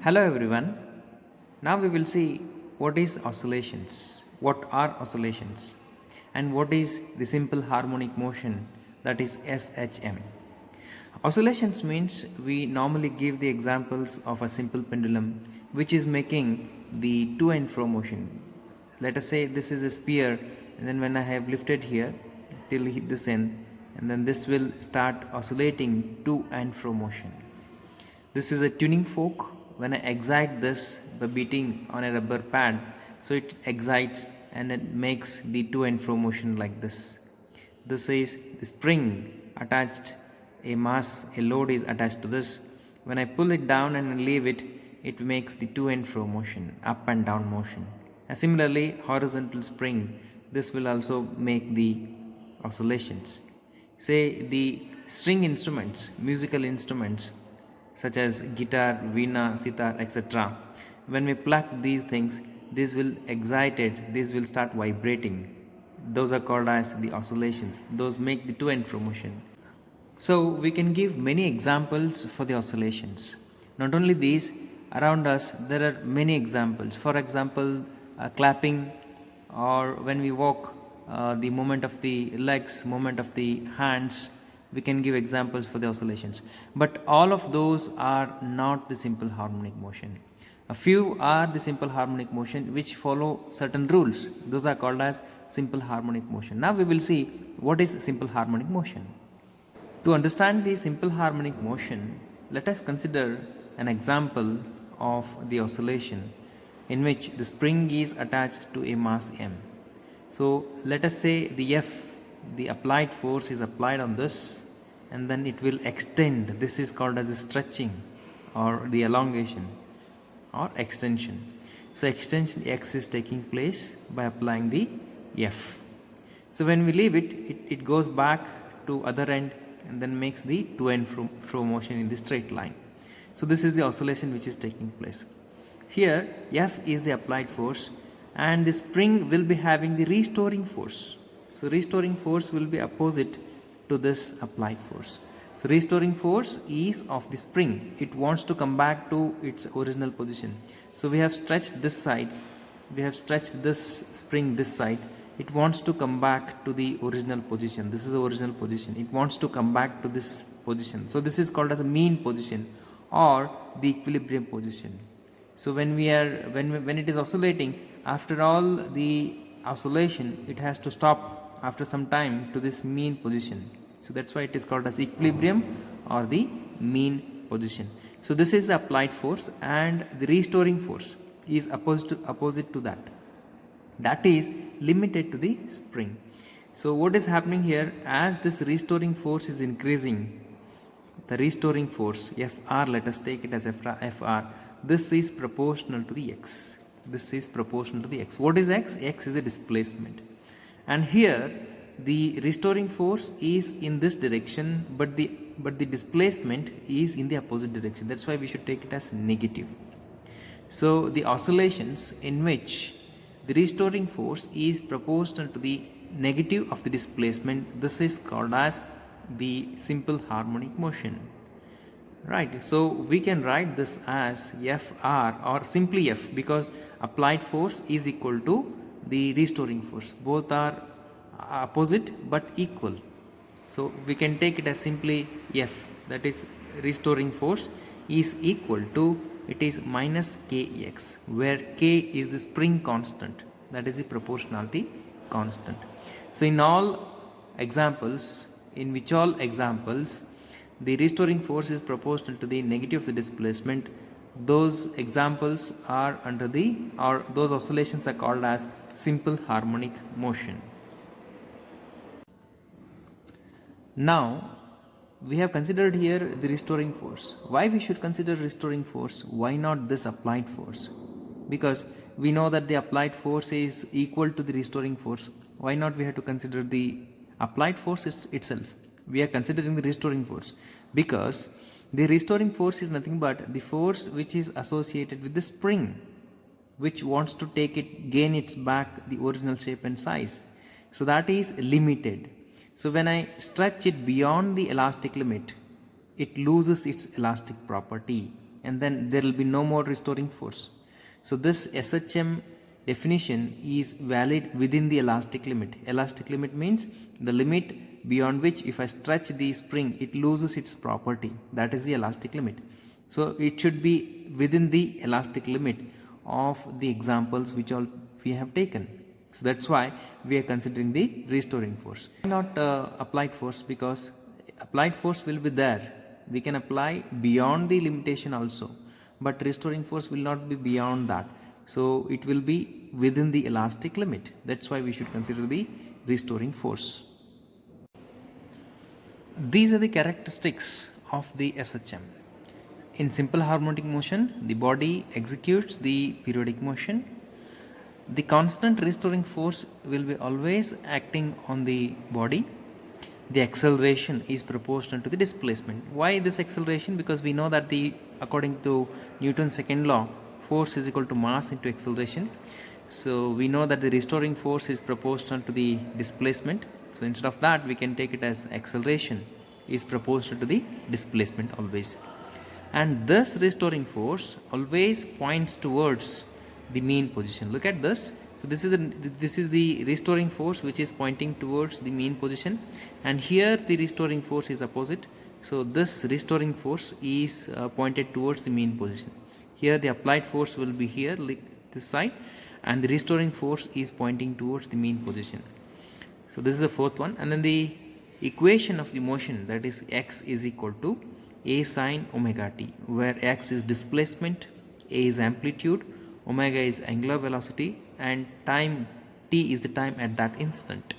Hello everyone. Now we will see what is oscillations, what are oscillations, and what is the simple harmonic motion, that is SHM. Oscillations means we normally give the examples of a simple pendulum which is making the to and fro motion. Let us say this is a sphere, and then when I have lifted here till this end, and then this will start oscillating to and fro motion. This is a tuning fork. When I excite this by beating on a rubber pad, so it excites and it makes the to and fro motion like this. This is the spring attached, a mass, a load is attached to this. When I pull it down and leave it, it makes the to and fro motion, up and down motion. And similarly, horizontal spring, this will also make the oscillations. Say the string instruments, musical instruments, such as guitar, veena, sitar, etc. When we pluck these things, these will excited, these will start vibrating. Those are called as the oscillations. Those make the to and fro motion. So we can give many examples for the oscillations. Not only these, around us there are many examples. For example, clapping, or when we walk, the movement of the legs, movement of the hands. We can give examples for the oscillations, but all of those are not the simple harmonic motion. A few are the simple harmonic motion which follow certain rules. Those are called as simple harmonic motion. Now we will see what is simple harmonic motion. To understand the simple harmonic motion, let us consider an example of the oscillation in which the spring is attached to a mass m. So let us say the F, the applied force is applied on this, and then it will extend. This is called as a stretching or the elongation or extension. So extension X is taking place by applying the F. So when we leave it, it goes back to other end and then makes the to and fro motion in the straight line. So this is the oscillation which is taking place. Here F is the applied force and the spring will be having the restoring force. So restoring force will be opposite to this applied force. So restoring force is of the spring. It wants to come back to its original position. So we have stretched this side, we have stretched this spring this side. It wants to come back to the original position. This is the original position. It wants to come back to this position. So this is called as a mean position or the equilibrium position. So when it is oscillating, after all the oscillation, it has to stop after some time to this mean position. So that's why it is called as equilibrium or the mean position. So this is the applied force, and the restoring force is opposite to that. That is limited to the spring. So what is happening here, as this restoring force is increasing, the restoring force Fr, let us take it as Fr, this is proportional to the x. This is proportional to the x. What is x? X is a displacement. And here the restoring force is in this direction, but the displacement is in the opposite direction. That's why we should take it as negative. So the oscillations in which the restoring force is proportional to the negative of the displacement, this is called as the simple harmonic motion. Right, so we can write this as Fr or simply F, because applied force is equal to the restoring force. Both are opposite but equal. So we can take it as simply F, that is restoring force is equal to, it is minus Kx, where K is the spring constant, that is the proportionality constant. So in all examples, the restoring force is proportional to the negative of the displacement, those examples are under the, or those oscillations are called as simple harmonic motion. Now we have considered here the restoring force. Why we should consider restoring force? Why not this applied force? Because we know that the applied force is equal to the restoring force. Why not we have to consider the applied force itself? We are considering the restoring force because the restoring force is nothing but the force which is associated with the spring, which wants to gain its back the original shape and size. So that is limited. So when I stretch it beyond the elastic limit, it loses its elastic property. and then there will be no more restoring force. So this SHM definition is valid within the elastic limit. Elastic limit means the limit beyond which if I stretch the spring it loses its property. That is the elastic limit. So it should be within the elastic limit of the examples which all we have taken. So that's why we are considering the restoring force. Why not applied force? Because applied force will be there. We can apply beyond the limitation also, but restoring force will not be beyond that. So it will be within the elastic limit. That's why we should consider the restoring force. These are the characteristics of the SHM. In simple harmonic motion, the body executes the periodic motion. The constant restoring force will be always acting on the body. The acceleration is proportional to the displacement. Why this acceleration? Because we know that according to Newton's second law, force is equal to mass into acceleration. So we know that the restoring force is proportional to the displacement. So instead of that, we can take it as acceleration is proportional to the displacement always. And this restoring force always points towards the mean position. Look at this. So this is the restoring force which is pointing towards the mean position, and here the restoring force is opposite. So this restoring force is pointed towards the mean position. Here the applied force will be here, like this side, and the restoring force is pointing towards the mean position. So this is the fourth one. And then the equation of the motion, that is x is equal to a sine omega t, where x is displacement, a is amplitude, omega is angular velocity, and time t is the time at that instant.